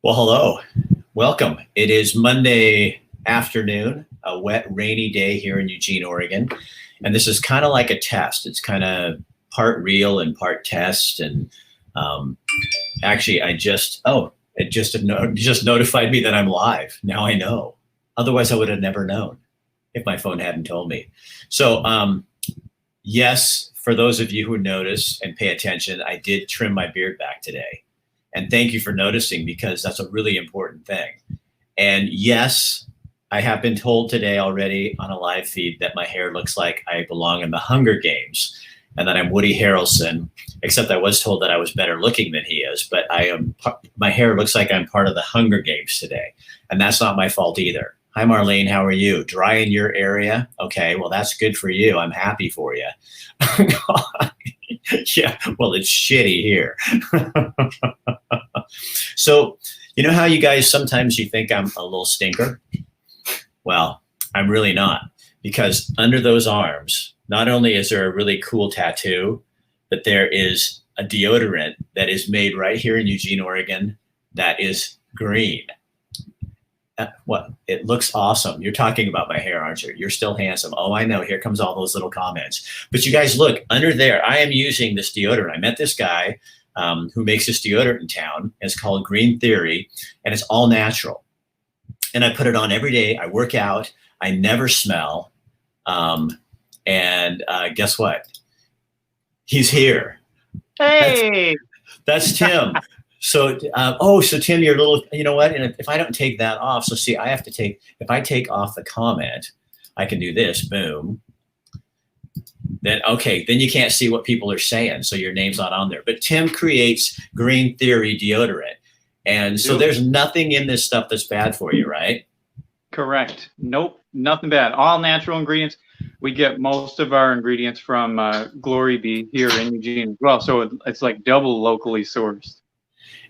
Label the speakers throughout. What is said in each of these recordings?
Speaker 1: Well, hello. Welcome. It is Monday afternoon, a wet, rainy day here in Eugene, Oregon. And this is kind of like a test. It's kind of part real and part test. And actually, it just notified me that I'm live. Now I know. Otherwise, I would have never known if my phone hadn't told me. So, yes, for those of you who notice and pay attention, I did trim my beard back today. And thank you for noticing, because that's a really important thing. And yes, I have been told today already on a live feed that my hair looks like I belong in the Hunger Games and that I'm Woody Harrelson, except I was told that I was better looking than he is. But my hair looks like I'm part of the Hunger Games today. And that's not my fault either. Hi, Marlene. How are you? Dry in your area? Okay, well, that's good for you. I'm happy for you. Yeah, well, it's shitty here. So, you know how you guys sometimes you think I'm a little stinker? Well, I'm really not, because under those arms, not only is there a really cool tattoo, but there is a deodorant that is made right here in Eugene, Oregon, that is green. What? It looks awesome. You're talking about my hair, aren't you? You're still handsome. Oh, I know. Here comes all those little comments. But you guys, look, under there, I am using this deodorant. I met this guy who makes this deodorant in town. It's called Green Theory, and it's all natural. And I put it on every day. I work out. I never smell. And guess what? He's here.
Speaker 2: Hey!
Speaker 1: That's Tim. So, so Tim, you're a little, you know what? And if I don't take that off, so see, if I take off the comment, I can do this, boom. Then you can't see what people are saying. So your name's not on there. But Tim creates Green Theory deodorant. And so there's nothing in this stuff that's bad for you, right?
Speaker 2: Correct. Nope, nothing bad. All natural ingredients. We get most of our ingredients from Glory Bee here in Eugene as well. So it's like double locally sourced.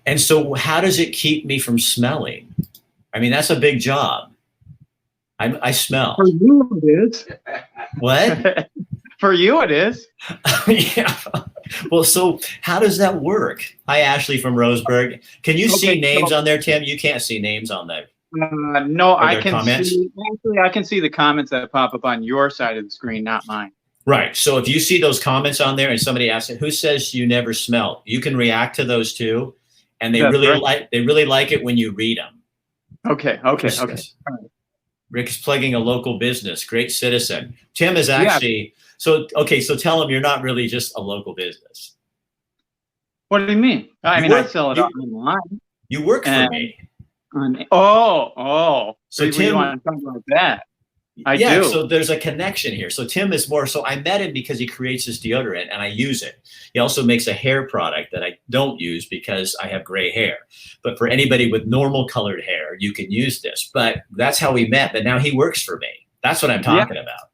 Speaker 1: And so how does it keep me from smelling? I mean, that's a big job. I smell.
Speaker 2: For you it is.
Speaker 1: What?
Speaker 2: For you it is.
Speaker 1: Yeah. Well, so how does that work? Hi, Ashley from Roseburg. Can you see names on there, Tim? You can't see names on there.
Speaker 2: No, I can see. Actually, I can see the comments that pop up on your side of the screen, not mine.
Speaker 1: Right. So if you see those comments on there and somebody asks, who says you never smell? You can react to those too. And they really like it when you read them. Okay. Rick is plugging a local business. Great citizen. Tim is actually so tell him you're not really just a local business.
Speaker 2: What do you mean? I sell it online.
Speaker 1: You work for me.
Speaker 2: So Tim, you want to talk about that? I do.
Speaker 1: So there's a connection here. So Tim is more, so I met him because he creates this deodorant and I use it. He also makes a hair product that I don't use because I have gray hair. But for anybody with normal colored hair, you can use this. But that's how we met. But now he works for me. That's what I'm talking about.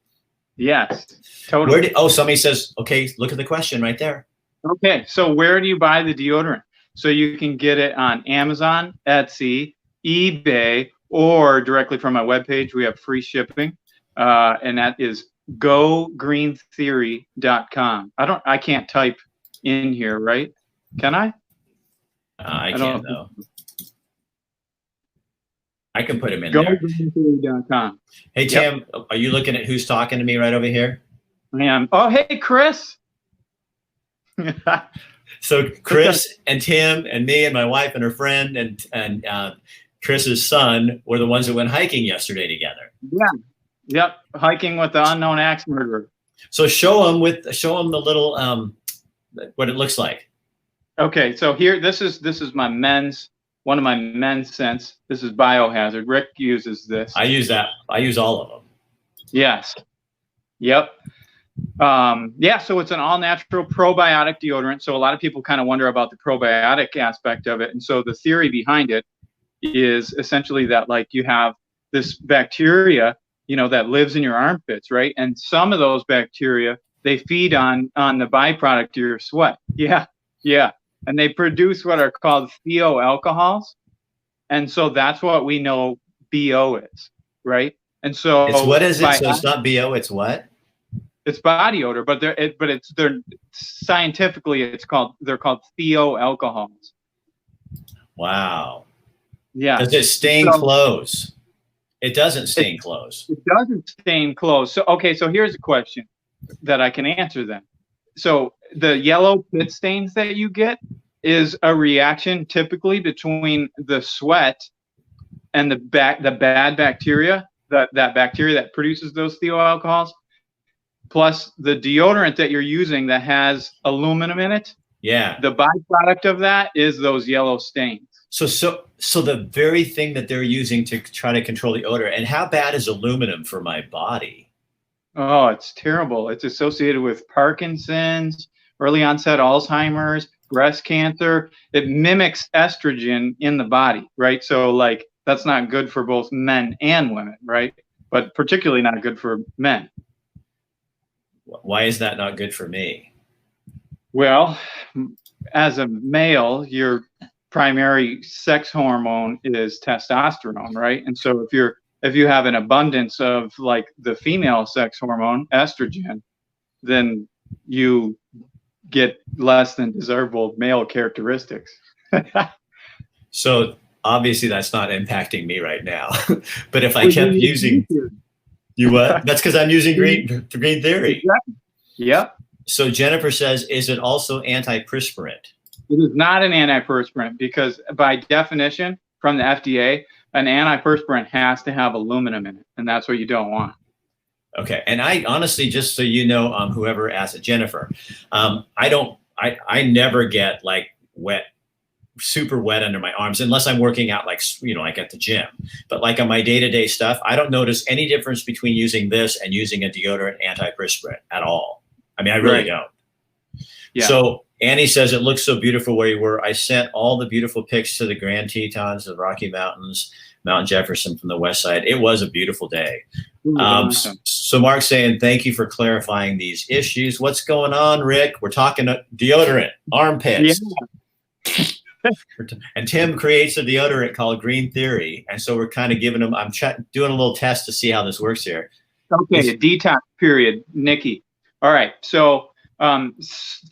Speaker 2: Yes, totally.
Speaker 1: Somebody says, okay, look at the question right there.
Speaker 2: Okay, so where do you buy the deodorant? So you can get it on Amazon, Etsy, eBay, or directly from my webpage. We have free shipping, and that is gogreentheory.com. I can't type in here, right? Can I?
Speaker 1: I can't though. I can put him in there.
Speaker 2: Gogreentheory.com.
Speaker 1: Hey Tim, Are you looking at who's talking to me right over here?
Speaker 2: I am. Oh, hey Chris.
Speaker 1: So Chris and Tim and me and my wife and her friend and Chris's son were the ones that went hiking yesterday together.
Speaker 2: Yeah. Yep. Hiking with the unknown axe murderer.
Speaker 1: So show them the little what it looks like.
Speaker 2: Okay, so here this is one of my men's scents. This is Biohazard. Rick uses this.
Speaker 1: I use that. I use all of them.
Speaker 2: Yes. Yep. So it's an all-natural probiotic deodorant. So a lot of people kind of wonder about the probiotic aspect of it. And so the theory behind it is essentially that like you have this bacteria, that lives in your armpits, right? And some of those bacteria, they feed on the byproduct of your sweat. Yeah. And they produce what are called thioalcohols. And so that's what we know BO is, right? And so
Speaker 1: what is it? So it's not BO, it's what?
Speaker 2: It's body odor, but they're scientifically they're called thioalcohols.
Speaker 1: Wow.
Speaker 2: Yeah.
Speaker 1: Does it stain clothes? It doesn't stain clothes.
Speaker 2: It doesn't stain clothes. So, okay, so here's a question that I can answer then. So the yellow pit stains that you get is a reaction typically between the sweat and the bad bacteria, that bacteria that produces those thioalcohols, plus the deodorant that you're using that has aluminum in it.
Speaker 1: Yeah.
Speaker 2: The byproduct of that is those yellow stains.
Speaker 1: So the very thing that they're using to try to control the odor, and how bad is aluminum for my body?
Speaker 2: Oh, it's terrible. It's associated with Parkinson's, early onset Alzheimer's, breast cancer. It mimics estrogen in the body, right? So like that's not good for both men and women, right? But particularly not good for men.
Speaker 1: Why is that not good for me?
Speaker 2: Well, as a male, your primary sex hormone is testosterone, right? And so if you have an abundance of like the female sex hormone, estrogen, then you get less than desirable male characteristics.
Speaker 1: So obviously that's not impacting me right now. But if I kept using, you what? That's because I'm using green theory.
Speaker 2: Exactly. Yep.
Speaker 1: So Jennifer says, is it also antiperspirant?
Speaker 2: It is not an antiperspirant because by definition from the FDA, an antiperspirant has to have aluminum in it, and that's what you don't want.
Speaker 1: Okay. And I honestly, just so you know, whoever asked it, Jennifer, I never get like super wet under my arms unless I'm working out, like, like at the gym. But like on my day-to-day stuff, I don't notice any difference between using this and using a deodorant antiperspirant at all. I mean, I really don't. Yeah. So Annie says, it looks so beautiful where you were. I sent all the beautiful pics to the Grand Tetons, the Rocky Mountains, Mount Jefferson from the west side. It was a beautiful day. Awesome. So Mark's saying, thank you for clarifying these issues. What's going on, Rick? We're talking deodorant, armpits. Yeah. And Tim creates a deodorant called Green Theory. And so we're kind of giving him, I'm doing a little test to see how this works here.
Speaker 2: Okay, a detox period, Nikki. All right, so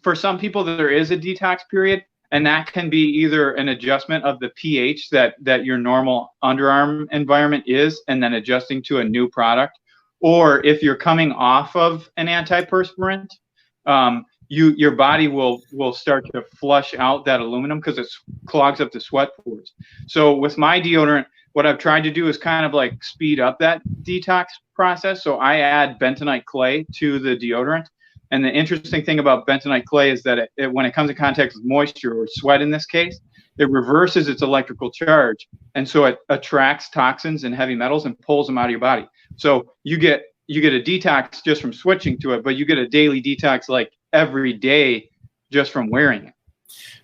Speaker 2: for some people there is a detox period, and that can be either an adjustment of the pH that your normal underarm environment is, and then adjusting to a new product. Or if you're coming off of an antiperspirant, your body will start to flush out that aluminum because it clogs up the sweat pores. So with my deodorant, what I've tried to do is kind of like speed up that detox process. So I add bentonite clay to the deodorant. And the interesting thing about bentonite clay is that when it comes in contact with moisture or sweat in this case, it reverses its electrical charge. And so it attracts toxins and heavy metals and pulls them out of your body. So you get a detox just from switching to it, but you get a daily detox like every day just from wearing it.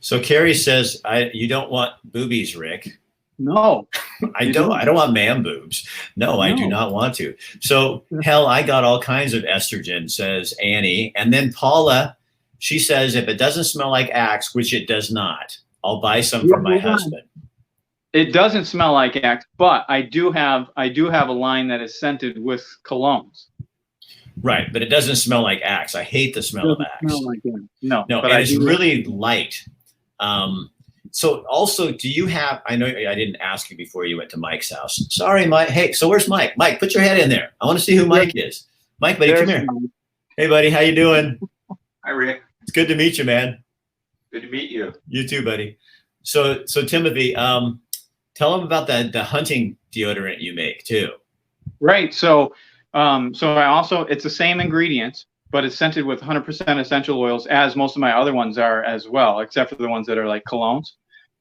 Speaker 1: So Carrie says, you don't want boobies, Rick.
Speaker 2: No,
Speaker 1: I don't want man boobs. No, I do not want to. So hell, I got all kinds of estrogen, says Annie. And then Paula, she says, if it doesn't smell like Axe, which it does not, I'll buy some for my husband.
Speaker 2: It doesn't smell like Axe, but I do have a line that is scented with colognes.
Speaker 1: Right, but it doesn't smell like Axe. I hate the smell of Axe.
Speaker 2: Smell like no,
Speaker 1: but it's really light. So also, do you have, I know I didn't ask you before you went to Mike's house. Sorry, Mike. Hey, so where's Mike? Mike, put your head in there. I want to see who Mike is. Mike, buddy, come here. Hey, buddy, how you doing?
Speaker 3: Hi, Rick.
Speaker 1: It's good to meet you, man.
Speaker 3: Good to meet you.
Speaker 1: You too, buddy. So Timothy, tell them about the hunting deodorant you make too.
Speaker 2: Right. So I also, it's the same ingredients, but it's scented with 100% essential oils, as most of my other ones are as well, except for the ones that are like colognes.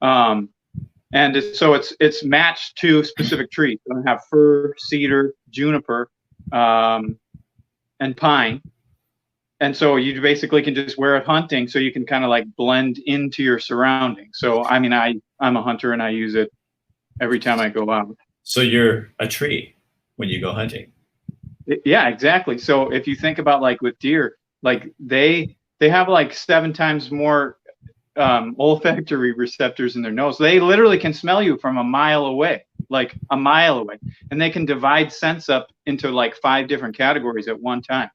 Speaker 2: And so it's matched to specific trees. I have fir, cedar, juniper, and pine. And so you basically can just wear it hunting, so you can kind of like blend into your surroundings. So I mean, I'm a hunter and I use it every time I go out.
Speaker 1: So you're a tree when you go hunting.
Speaker 2: Yeah, exactly. So if you think about like with deer, like they have like 7 times more olfactory receptors in their nose. They literally can smell you from a mile away, like a mile away, and they can divide scents up into like 5 different categories at one time.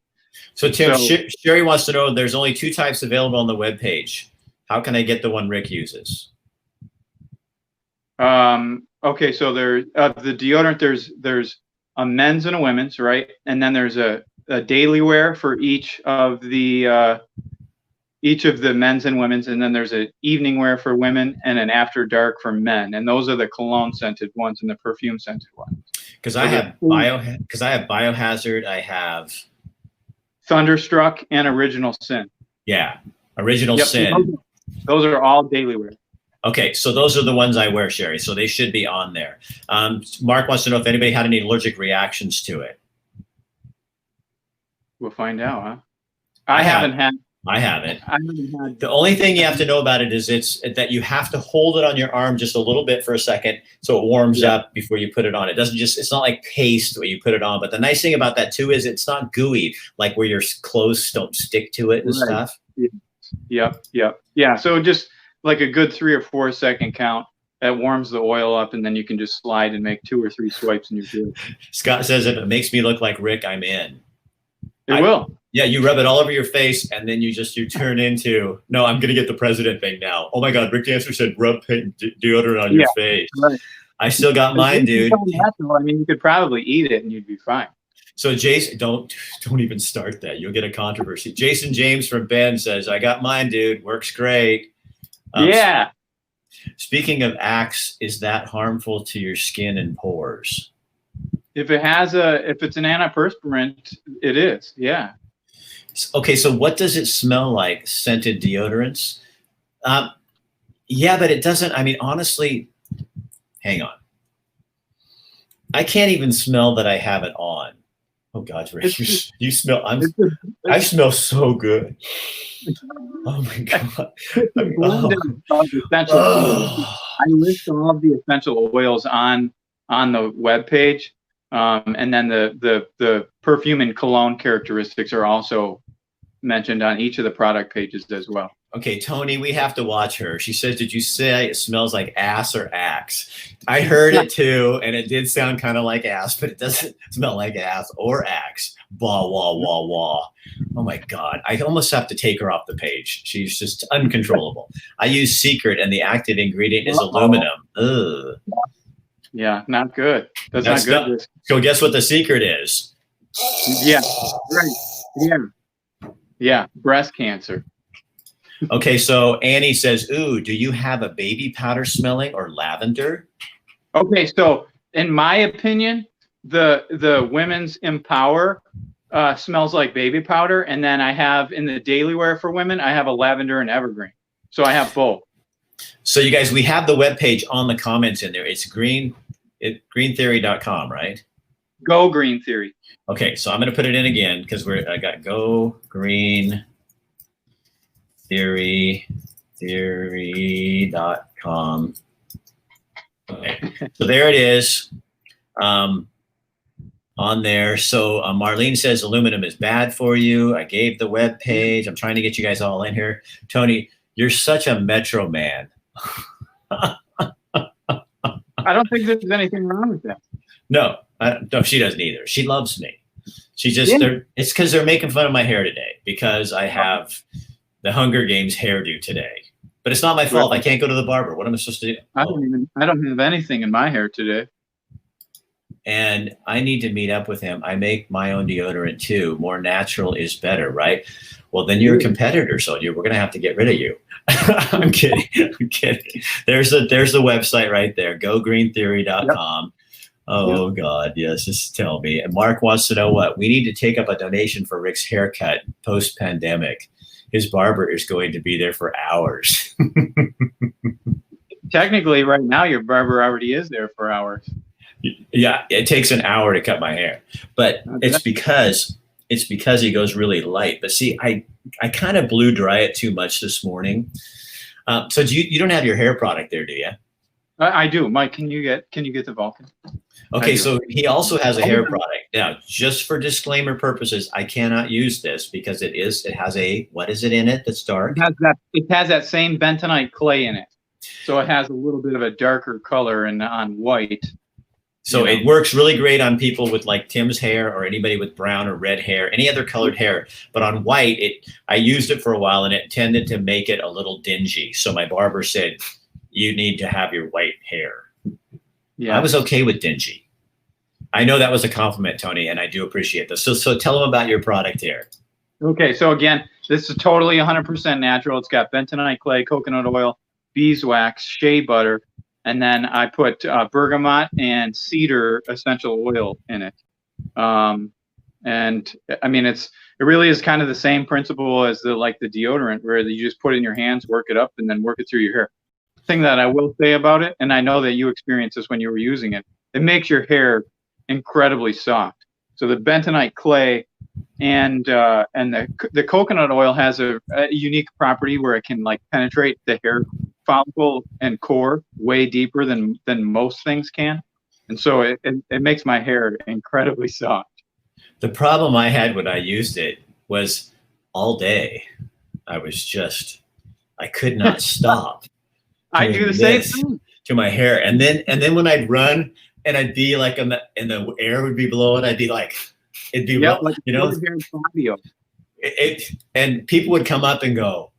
Speaker 1: So Tim, Sherry wants to know, there's only 2 types available on the webpage. How can I get the one Rick uses?
Speaker 2: Okay, so there's the deodorant. There's a men's and a women's, right? And then there's a daily wear for each of the men's and women's, and then there's an evening wear for women and an after dark for men. And those are the cologne scented ones and the perfume scented ones.
Speaker 1: Because I have Biohazard, I have
Speaker 2: Thunderstruck and Original Sin.
Speaker 1: Original Sin.
Speaker 2: Those are all daily wear.
Speaker 1: Okay, so those are the ones I wear, Sherry. So they should be on there. Mark wants to know if anybody had any allergic reactions to it.
Speaker 2: We'll find out, huh? I haven't had.
Speaker 1: The only thing you have to know about it is it's that you have to hold it on your arm just a little bit for a second so it warms up before you put it on. It's not like paste where you put it on. But the nice thing about that too is it's not gooey, like where your clothes don't stick to it and stuff.
Speaker 2: Yep. Yeah, so just like a good 3 or 4 second count, that warms the oil up, and then you can just slide and make 2 or 3 swipes and you're good.
Speaker 1: Scott says if it makes me look like Rick, I'm in.
Speaker 2: It will.
Speaker 1: Yeah, you rub it all over your face, and then you turn into, no, I'm going to get the president thing now. Oh my God, Rick Dancer said rub deodorant on your face. Right. I still got mine, dude.
Speaker 2: I mean, you could probably eat it and you'd be fine.
Speaker 1: So Jason, don't even start that. You'll get a controversy. Jason James from Bend says, I got mine, dude. Works great.
Speaker 2: Yeah.
Speaker 1: Speaking of Axe, is that harmful to your skin and pores?
Speaker 2: If it's an antiperspirant, it is. Yeah.
Speaker 1: Okay, so what does it smell like? Scented deodorants? Yeah, but it doesn't. I mean, honestly, hang on. I can't even smell that I have it on. Oh God, Rick, you smell. I smell so good. Oh my God.
Speaker 2: I list all of the essential oils on the webpage. And then the perfume and cologne characteristics are also mentioned on each of the product pages as well.
Speaker 1: Okay, Tony, we have to watch her. She says, did you say it smells like ass or axe? I heard it too, and it did sound kind of like ass, but it doesn't smell like ass or axe. Wah, wah, wah, wah. Oh my God. I almost have to take her off the page. She's just uncontrollable. I use Secret, and the active ingredient is aluminum. Ugh.
Speaker 2: Yeah, not good. That's not good.
Speaker 1: So guess what the secret is?
Speaker 2: Yeah, right. Yeah, breast cancer.
Speaker 1: Okay, so Annie says, ooh, do you have a baby powder smelling or lavender?
Speaker 2: Okay, so in my opinion, the Women's Empower smells like baby powder. And then I have in the daily wear for women, I have a lavender and evergreen. So I have both.
Speaker 1: So you guys, we have the webpage on the comments in there. It's greentheory.com, right?
Speaker 2: Go Green Theory.
Speaker 1: Okay, so I'm going to put it in again because I got Go Green theory.com. Okay, so there it is on there. So Marlene says aluminum is bad for you. I gave the web page. I'm trying to get you guys all in here. Tony, you're such a Metro man.
Speaker 2: I don't think there's anything wrong with that.
Speaker 1: No, she doesn't either. She loves me. She just, it's because they're making fun of my hair today because I have the Hunger Games hairdo today. But it's not my fault. I can't go to the barber. What am I supposed to do?
Speaker 2: I don't have anything in my hair today.
Speaker 1: And I need to meet up with him. I make my own deodorant too. More natural is better, right? Well, then you're a competitor, so we're going to have to get rid of you. I'm kidding. I'm kidding. There's the website right there. GoGreenTheory.com. Yep. Oh God, yes. Just tell me. And Mark wants to know what we need to take up a donation for Rick's haircut post-pandemic. His barber is going to be there for hours.
Speaker 2: Technically, right now, your barber already is there for hours.
Speaker 1: Yeah, it takes an hour to cut my hair, but it's because he goes really light. But see, I kind of blew dry it too much this morning. So you don't have your hair product there, do you?
Speaker 2: I do, Mike. Can you get the Vulcan?
Speaker 1: Okay, so he also has a hair product. Now, just for disclaimer purposes, I cannot use this because it has what is it in it that's dark?
Speaker 2: It has that same bentonite clay in it. So it has a little bit of a darker color on white.
Speaker 1: So it works really great on people with like Tim's hair or anybody with brown or red hair, any other colored hair. But on white, I used it for a while and it tended to make it a little dingy. So my barber said, you need to have your white hair.
Speaker 2: Yeah.
Speaker 1: I was okay with dingy. I know that was a compliment, Tony, and I do appreciate this. So tell them about your product here.
Speaker 2: Okay, so again, this is totally 100% natural. It's got bentonite clay, coconut oil, beeswax, shea butter, and then I put bergamot and cedar essential oil in it. And I mean, it really is kind of the same principle as the deodorant, where you just put it in your hands, work it up, and then work it through your hair. Thing that I will say about it, and I know that you experienced this when you were using it, it makes your hair incredibly soft. So the bentonite clay and the coconut oil has a unique property where it can like penetrate the hair follicle and core way deeper than most things can, and so it makes my hair incredibly soft.
Speaker 1: The problem I had when I used it was all day I could not stop.
Speaker 2: I do the same thing
Speaker 1: to my hair, and then when I'd run and I'd be like and the air would be blowing, I'd be like, it'd be
Speaker 2: like,
Speaker 1: you know, and people would come up and go,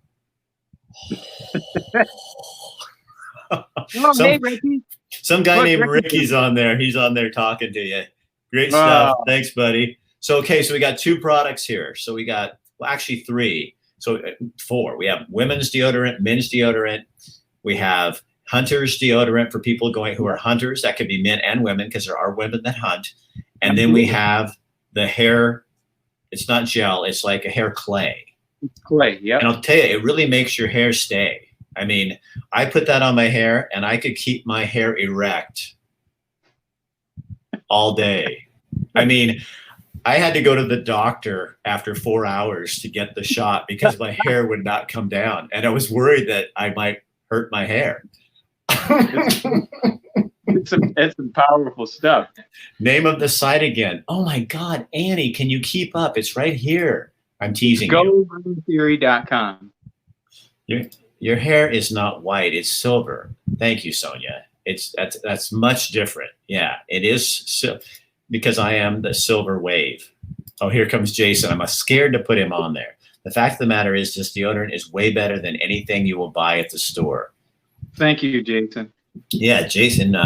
Speaker 2: hey, Ricky.
Speaker 1: Some guy named Ricky's on there. He's on there talking to you. Great stuff. Thanks, buddy. So, okay, so we got 2 products here. So we got, well, actually 3. So 4. We have women's deodorant, men's deodorant. We have hunter's deodorant for people who are hunters. That could be men and women, because there are women that hunt. And then we have the hair. It's not gel. It's like a hair clay.
Speaker 2: Clay, yeah.
Speaker 1: And I'll tell you, it really makes your hair stay. I mean, I put that on my hair, and I could keep my hair erect all day. I mean, I had to go to the doctor after 4 hours to get the shot because my hair would not come down. And I was worried that I might hurt my hair.
Speaker 2: It's some powerful stuff.
Speaker 1: Name of the site again. Oh my God, Annie, can you keep up? It's right here. I'm teasing you.
Speaker 2: GoGreenTheory.com.
Speaker 1: Your hair is not white, it's silver. Thank you, Sonia. That's much different. Yeah, it is because I am the silver wave. Oh, here comes Jason. I'm scared to put him on there. The fact of the matter is this deodorant is way better than anything you will buy at the store.
Speaker 2: Thank you, Jason.
Speaker 1: Yeah, Jason,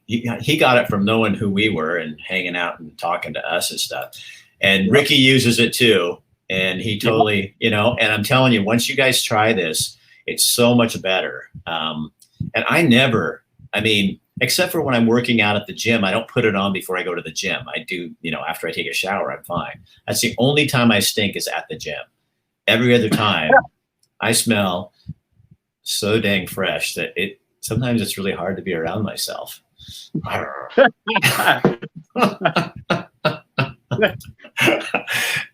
Speaker 1: he got it from knowing who we were and hanging out and talking to us and stuff. And Ricky uses it too. And he totally, and I'm telling you, once you guys try this, it's so much better. And I mean, except for when I'm working out at the gym, I don't put it on before I go to the gym. I do, after I take a shower, I'm fine. That's the only time I stink is at the gym. Every other time I smell so dang fresh that sometimes it's really hard to be around myself.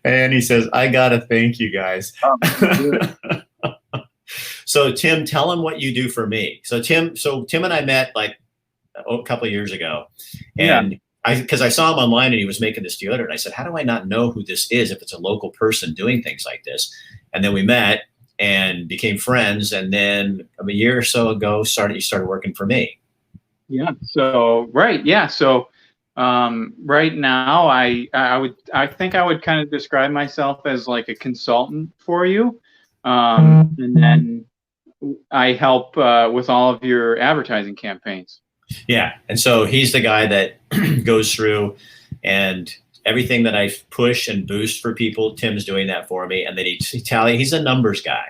Speaker 1: And he says, I got to thank you guys. So Tim, tell him what you do for me. So Tim and I met like a couple of years ago, and because I saw him online and he was making this deodorant. I said, how do I not know who this is if it's a local person doing things like this? And then we met and became friends. And then a year or so ago, you started working for me.
Speaker 2: Yeah. So, right. Yeah. So, right now I think I would kind of describe myself as like a consultant for you. And then I help, with all of your advertising campaigns.
Speaker 1: Yeah. And so he's the guy that goes through and everything that I push and boost for people, Tim's doing that for me. And then he's a numbers guy.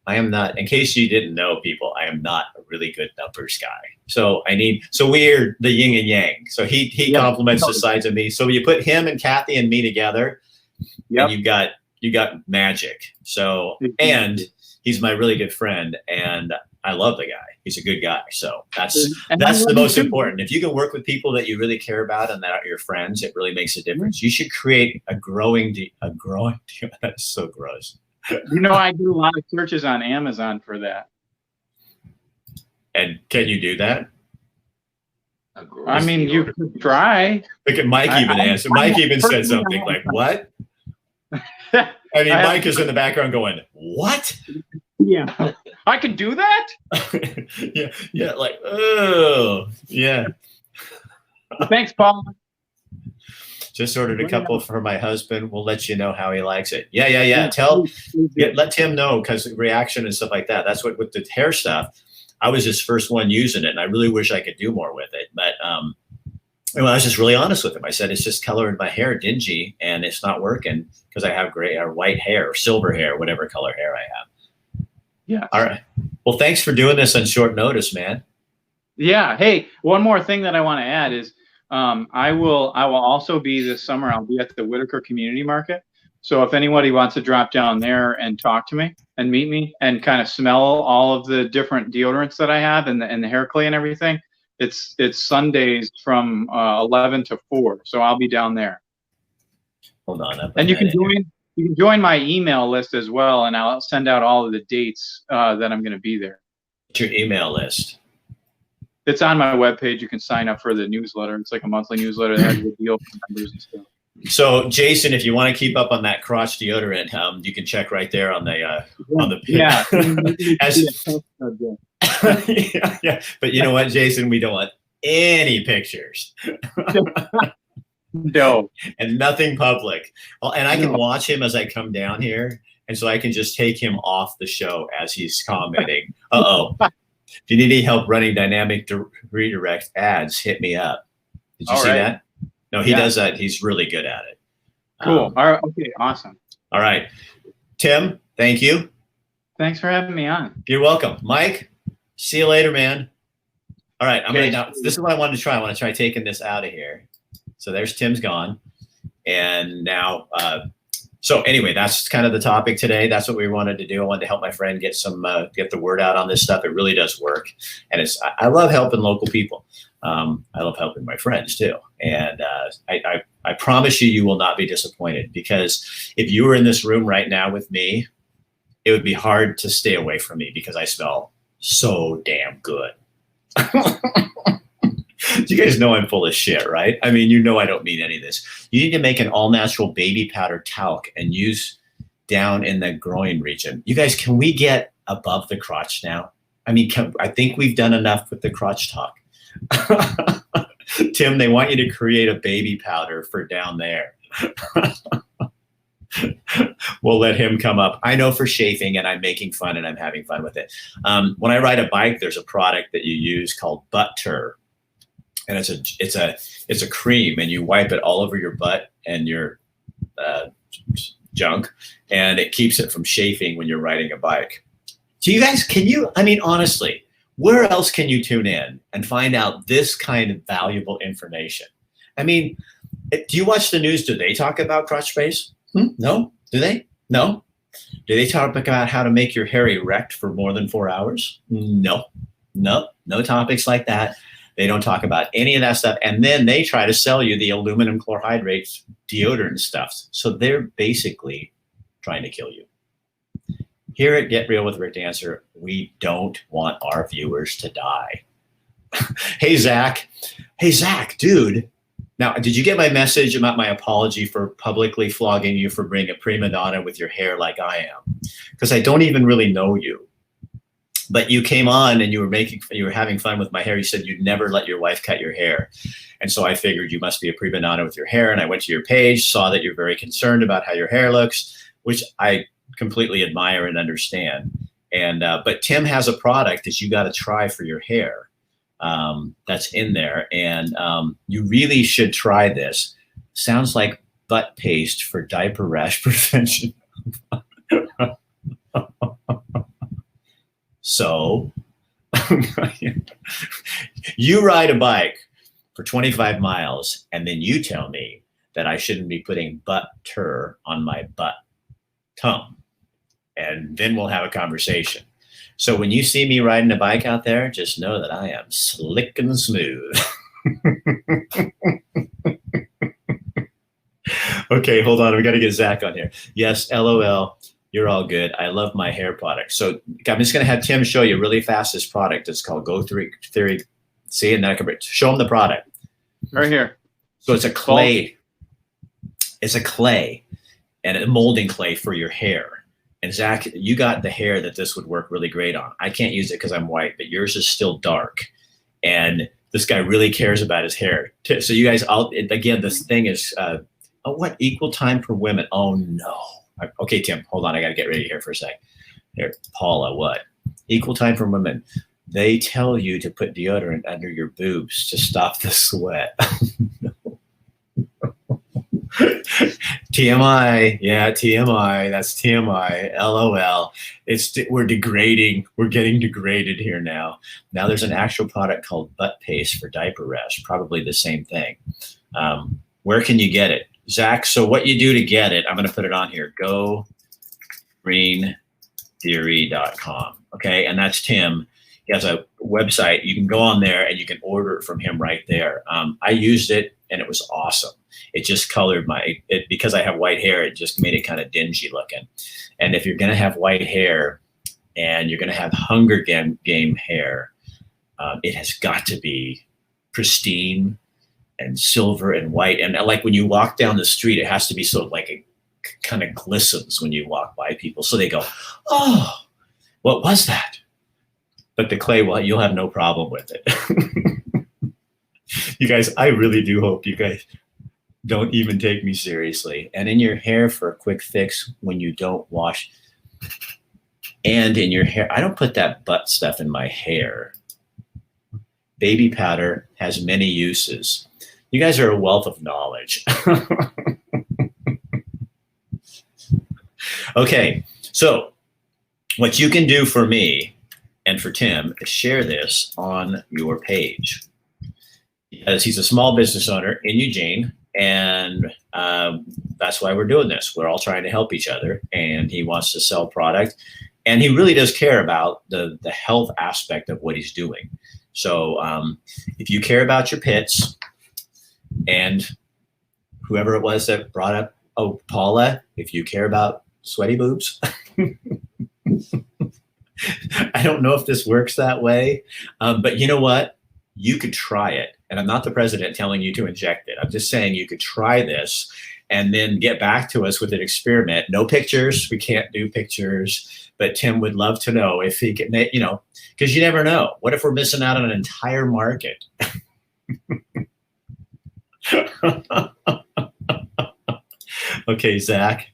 Speaker 1: I am not, in case you didn't know, people, I am not a really good numbers guy. So we're the yin and yang. So he complements the sides of me. So you put him and Kathy and me together, and you got magic. So, and he's my really good friend, and I love the guy. He's a good guy. So that's the most important. If you can work with people that you really care about and that are your friends, it really makes a difference. You should create a growing. That's so gross.
Speaker 2: I do a lot of searches on Amazon for that.
Speaker 1: And can you do that?
Speaker 2: I mean, you could try.
Speaker 1: Look at Mike answered. Mike even said something like, what? I mean, Mike is in the background going, what?
Speaker 2: Yeah. I could do that?
Speaker 1: Yeah, like, oh, yeah.
Speaker 2: Thanks, Paul.
Speaker 1: Just ordered a couple for my husband. We'll let you know how he likes it. Yeah. Let Tim know, because reaction and stuff like that. That's what with the hair stuff. I was his first one using it, and I really wish I could do more with it. But well, I was just really honest with him. I said, it's just coloring my hair dingy, and it's not working because I have gray or white hair or silver hair, whatever color hair I have.
Speaker 2: Yeah.
Speaker 1: All right. Well, thanks for doing this on short notice, man.
Speaker 2: Yeah. Hey, one more thing that I want to add is I will also be this summer. I'll be at the Whitaker Community Market. So if anybody wants to drop down there and talk to me and meet me and kind of smell all of the different deodorants that I have and the hair clay and everything, it's Sundays from 11 to 4. So I'll be down there.
Speaker 1: Hold on.
Speaker 2: And you can join my email list as well, and I'll send out all of the dates that I'm going to be there.
Speaker 1: What's your email list?
Speaker 2: It's on my webpage. You can sign up for the newsletter. It's like a monthly newsletter that has a deal for members and stuff.
Speaker 1: So, Jason, if you want to keep up on that crotch deodorant, you can check right there on the
Speaker 2: Yeah.
Speaker 1: yeah. But you know what, Jason? We don't want any pictures.
Speaker 2: No.
Speaker 1: And nothing public. Well, and I can watch him as I come down here, and so I can just take him off the show as he's commenting. If you need any help running dynamic redirect ads, hit me up. Did you see that? No, he does that. He's really good at it.
Speaker 2: Cool. All right. Okay. Awesome.
Speaker 1: All right. Tim, thank you.
Speaker 2: Thanks for having me on.
Speaker 1: You're welcome. Mike, see you later, man. All right. This is what I wanted to try. I want to try taking this out of here. So there's Tim's gone. And now, so anyway, that's kind of the topic today. That's what we wanted to do. I wanted to help my friend get the word out on this stuff. It really does work. And I love helping local people. I love helping my friends too. And I promise you will not be disappointed, because if you were in this room right now with me, it would be hard to stay away from me because I smell so damn good. You guys know I'm full of shit, right? I mean, you know I don't mean any of this. You need to make an all-natural baby powder talc and use down in the groin region. You guys, can we get above the crotch now? I mean, I think we've done enough with the crotch talk. Tim, they want you to create a baby powder for down there. We'll let him come up. I know for chafing, and I'm making fun and I'm having fun with it. When I ride a bike, there's a product that you use called Butter. And it's a cream, and you wipe it all over your butt and your junk, and it keeps it from chafing when you're riding a bike. So you guys, honestly, where else can you tune in and find out this kind of valuable information? I mean, do you watch the news? Do they talk about crotch space? No. Do they? No. Do they talk about how to make your hair erect for more than 4 hours? No topics like that. They don't talk about any of that stuff. And then they try to sell you the aluminum chlorhydrate deodorant stuff. So they're basically trying to kill you. Here at Get Real with Rick Dancer, we don't want our viewers to die. Hey, Zach, dude. Now, did you get my message about my apology for publicly flogging you for being a prima donna with your hair like I am? Because I don't even really know you. But you came on and you were having fun with my hair. You said you'd never let your wife cut your hair. And so I figured you must be a prima donna with your hair. And I went to your page, saw that you're very concerned about how your hair looks, which I completely admire and understand. And but Tim has a product that you got to try for your hair that's in there. And you really should try this. Sounds like butt paste for diaper rash prevention. So you ride a bike for 25 miles and then you tell me that I shouldn't be putting butter on my butt tongue. And then we'll have a conversation. So when you see me riding a bike out there, just know that I am slick and smooth. Okay, hold on. We got to get Zach on here. Yes, LOL. You're all good. I love my hair product. So I'm just going to have Tim show you really fast this product. It's called Go Theory. See, and then I can show him the product.
Speaker 2: Right here.
Speaker 1: So it's a clay. It's a clay and a molding clay for your hair. And Zach, you got the hair that this would work really great on. I can't use it because I'm white, but yours is still dark. And this guy really cares about his hair. So you guys, again, this thing is, what? Equal time for women. Oh, no. Okay, Tim, hold on. I got to get ready here for a sec. Here, Paula, what? Equal time for women. they tell you to put deodorant under your boobs to stop the sweat. TMI, yeah, TMI. That's TMI. LOL. We're degrading. We're getting degraded here now. Now there's an actual product called butt paste for diaper rash. Probably the same thing. Where can you get it, Zach? So what you do to get it? I'm going to put it on here. GoGreenTheory.com. Okay, and that's Tim. He has a website. You can go on there and you can order it from him right there. I used it and it was awesome. It just colored because I have white hair, it just made it kind of dingy looking. And if you're going to have white hair and you're going to have Hunger Game hair, it has got to be pristine and silver and white. And like when you walk down the street, it has to be so like it kind of glistens when you walk by people. So they go, oh, what was that? But the clay, well, you'll have no problem with it. You guys, I really do hope you guys don't even take me seriously. And in your hair for a quick fix when you don't wash. And in your hair, I don't put that butt stuff in my hair. Baby powder has many uses. You guys are a wealth of knowledge. Okay, so what you can do for me and for Tim is share this on your page. Because he's a small business owner in Eugene, and that's why we're doing this. We're all trying to help each other, and he wants to sell product, and he really does care about the health aspect of what he's doing. So if you care about your pits, and whoever it was that brought up, Paula, if you care about sweaty boobs, I don't know if this works that way, but you know what? You could try it. And I'm not the president telling you to inject it. I'm just saying you could try this and then get back to us with an experiment. No pictures. We can't do pictures. But Tim would love to know if he can, because you never know. What if we're missing out on an entire market? Okay, Zach,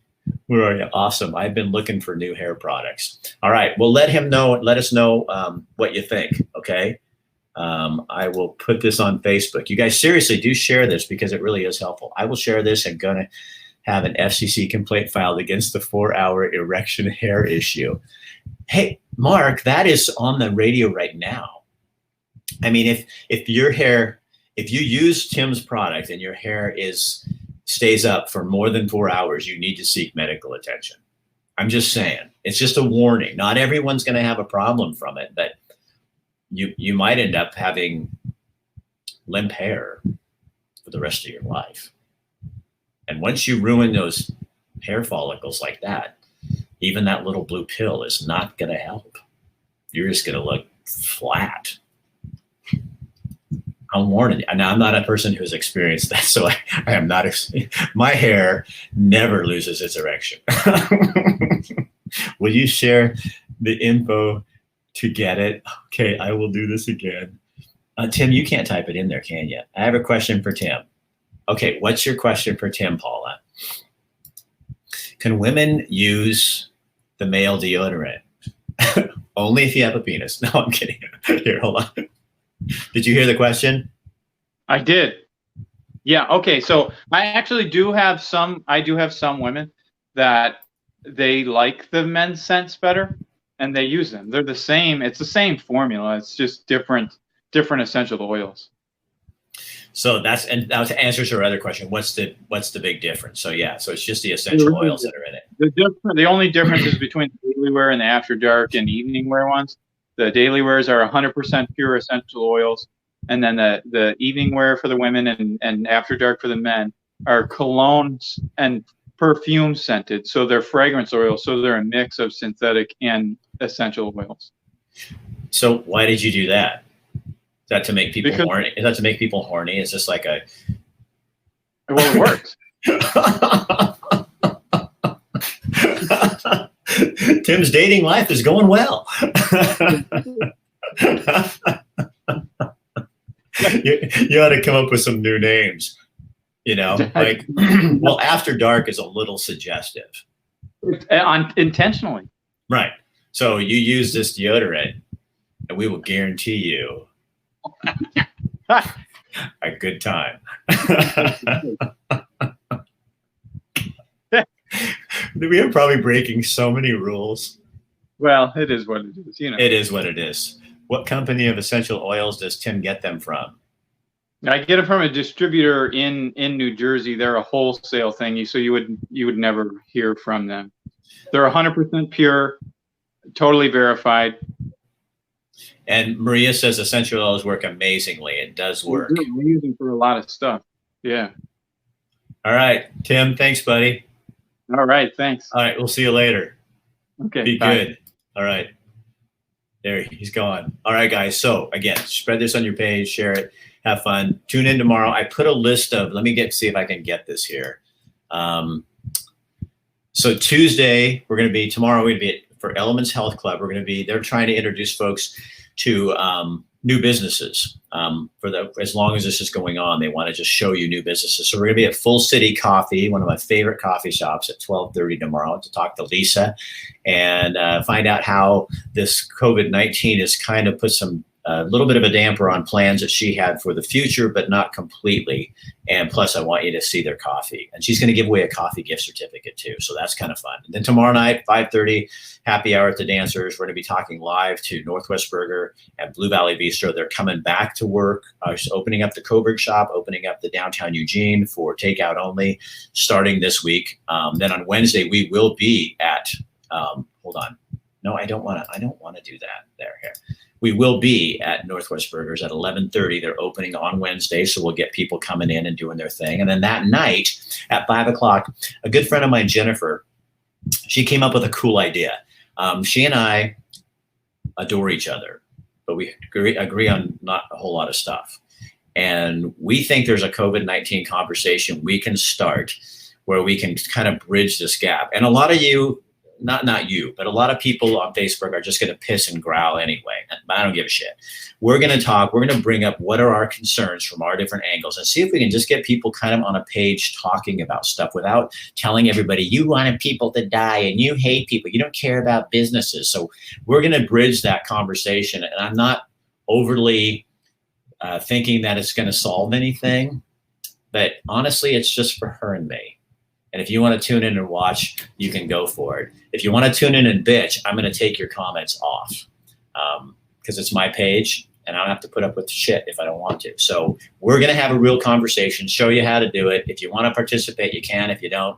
Speaker 1: where are you? Awesome. I've been looking for new hair products. All right. Well, let us know what you think. Okay. I will put this on Facebook. You guys seriously do share this because it really is helpful. I will share this and going to have an FCC complaint filed against the 4-hour erection hair issue. Hey, Mark, that is on the radio right now. I mean, if your hair, if you use Tim's product and your hair stays up for more than 4 hours, you need to seek medical attention. I'm just saying, it's just a warning. Not everyone's going to have a problem from it, but you might end up having limp hair for the rest of your life. And once you ruin those hair follicles like that, even that little blue pill is not going to help. You're just going to look flat. I'm warning you. Now, I'm not a person who's experienced that, so I am not. My hair never loses its erection. Will you share the info to get it? Okay, I will do this again. Tim, you can't type it in there, can you? I have a question for Tim. Okay, what's your question for Tim, Paula? Can women use the male deodorant? Only if you have a penis. No, I'm kidding. Here, hold on. Did you hear the question?
Speaker 2: I did. Yeah. Okay. So I actually do have some women that they like the men's scents better and they use them. They're the same. It's the same formula. It's just different essential oils.
Speaker 1: So that answers your other question. What's the big difference? So yeah, so it's just the essential oils that are in it.
Speaker 2: The only difference is between the daily wear and the after dark and evening wear ones. The daily wears are 100% pure essential oils, and then the evening wear for the women and after dark for the men are colognes and perfume scented. So they're fragrance oils. So they're a mix of synthetic and essential oils.
Speaker 1: So why did you do that? Is that to make people horny? Is that to make people horny? Is this like a?
Speaker 2: Well, it works.
Speaker 1: Tim's dating life is going well. You ought to come up with some new names. Like, well, after dark is a little suggestive.
Speaker 2: Intentionally.
Speaker 1: Right. So you use this deodorant and we will guarantee you a good time. We are probably breaking so many rules.
Speaker 2: Well, it is what it is, you know.
Speaker 1: It is what it is. What company of essential oils does Tim get them from?
Speaker 2: I get it from a distributor in New Jersey. They're a wholesale thing, so you would never hear from them. They're 100% pure, totally verified.
Speaker 1: And Maria says essential oils work amazingly. It does work.
Speaker 2: We're using for a lot of stuff. Yeah.
Speaker 1: All right, Tim. Thanks, buddy.
Speaker 2: All right. Thanks.
Speaker 1: All right, we'll see you later.
Speaker 2: Okay.
Speaker 1: Be
Speaker 2: bye.
Speaker 1: good. All right. There, he's gone. All right, guys. So again, spread this on your page, share it, have fun. Tune in tomorrow. I put a list of, let me see if I can get this here. So Tuesday, tomorrow we're going to be for Elements Health Club. They're trying to introduce folks to new businesses. As long as this is going on, they want to just show you new businesses. So we're going to be at Full City Coffee, one of my favorite coffee shops, at 12:30 tomorrow to talk to Lisa and find out how this COVID-19 has kind of put a little bit of a damper on plans that she had for the future, but not completely. And plus, I want you to see their coffee. And she's going to give away a coffee gift certificate too. So that's kind of fun. And then tomorrow night, 5:30, happy hour at the Dancers. We're going to be talking live to Northwest Burger and Blue Valley Bistro. They're coming back to work, opening up the Coburg shop, opening up the downtown Eugene for takeout only, starting this week. Then on Wednesday, we will be at, hold on. No, I don't want to do that here. We will be at Northwest Burgers at 11:30. They're opening on Wednesday, so we'll get people coming in and doing their thing. And then that night at 5 o'clock, a good friend of mine, Jennifer, she came up with a cool idea. She and I adore each other, but we agree on not a whole lot of stuff. And we think there's a COVID-19 conversation we can start where we can kind of bridge this gap. And a lot of you, not you, but a lot of people on Facebook are just going to piss and growl anyway. I don't give a shit. We're going to talk. We're going to bring up what are our concerns from our different angles and see if we can just get people kind of on a page talking about stuff without telling everybody you wanted people to die and you hate people. You don't care about businesses. So we're going to bridge that conversation. And I'm not overly thinking that it's going to solve anything, but honestly, it's just for her and me. And if you want to tune in and watch, you can go for it. If you want to tune in and bitch, I'm going to take your comments off because it's my page and I don't have to put up with shit if I don't want to. So we're going to have a real conversation, show you how to do it. If you want to participate, you can. If you don't,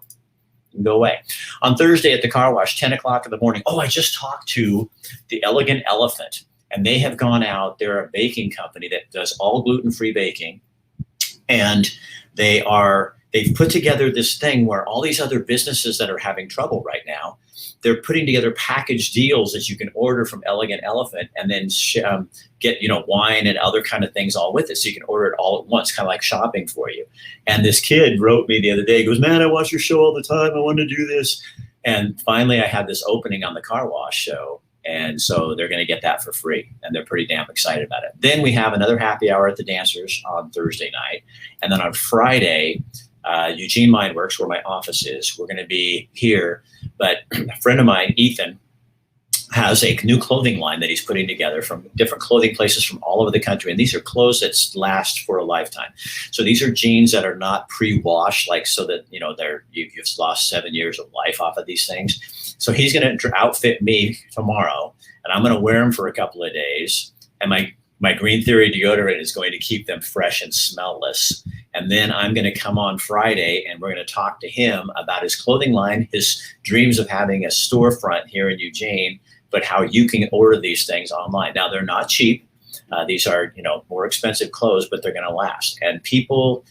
Speaker 1: you can go away. On Thursday at the car wash, 10 o'clock in the morning. Oh, I just talked to the Elegant Elephant and they have gone out. They're a baking company that does all gluten-free baking. And they've put together this thing where all these other businesses that are having trouble right now, they're putting together package deals that you can order from Elegant Elephant and then get, wine and other kind of things all with it. So you can order it all at once, kind of like shopping for you. And this kid wrote me the other day, he goes, man, I watch your show all the time. I want to do this. And finally I had this opening on the car wash show. And so they're going to get that for free. And they're pretty damn excited about it. Then we have another happy hour at the Dancers on Thursday night. And then on Friday, Eugene Mindworks, where my office is, we're going to be here. But a friend of mine, Ethan, has a new clothing line that he's putting together from different clothing places from all over the country. And these are clothes that last for a lifetime. So these are jeans that are not pre-washed, like so that, you've lost 7 years of life off of these things. So he's going to outfit me tomorrow and I'm going to wear them for a couple of days. And my Green Theory deodorant is going to keep them fresh and smellless. And then I'm going to come on Friday and we're going to talk to him about his clothing line, his dreams of having a storefront here in Eugene, but how you can order these things online. Now, they're not cheap. These are, more expensive clothes, but they're going to last. And people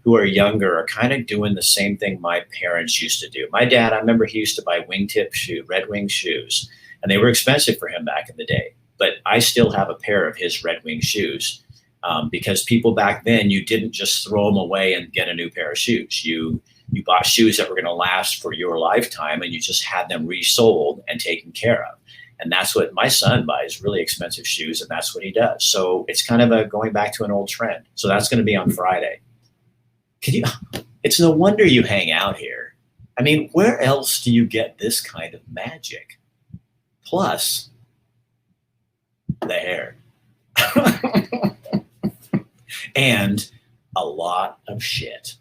Speaker 1: who are younger are kind of doing the same thing my parents used to do. My dad, I remember he used to buy wingtip Red Wing shoes, and they were expensive for him back in the day. But I still have a pair of his Red Wing shoes because people back then, you didn't just throw them away and get a new pair of shoes. You bought shoes that were going to last for your lifetime, and you just had them resold and taken care of. And that's what my son buys, really expensive shoes, and that's what he does. So it's kind of going back to an old trend. So that's going to be on Friday. It's no wonder you hang out here. I mean, where else do you get this kind of magic? Plus, the hair. And a lot of shit.